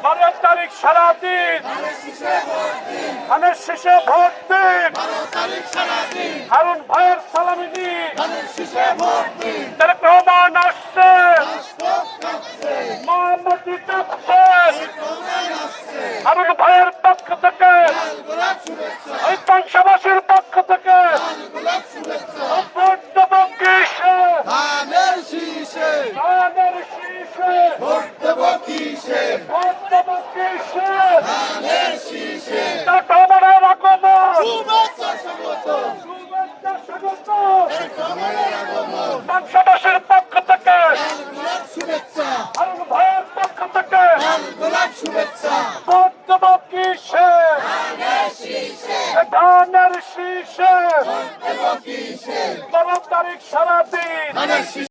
12 তারিখ সারাদিন ধানের শীষে ভোট দিন, হারুন ভাইয়ের সালামি দিন। তারেক রহমান আসছে, মোহাম্মদী কাঁপছে, হারুন ভাইয়ের পক্ষ থেকে, ওই পাংশাবাসীর পক্ষ থেকে ভোট দেব কিসে? ধানের শীষে। ভোট দেব কিসে? তারেক রহমানের আগমন, শুভেচ্ছা স্বাগত। পাংশাবাসীর পক্ষ থেকে, হারুন ভাইয়ের পক্ষ থেকে ভোট দেব কিসে? ধানের শীষে। 12 তারিখ সারাদিন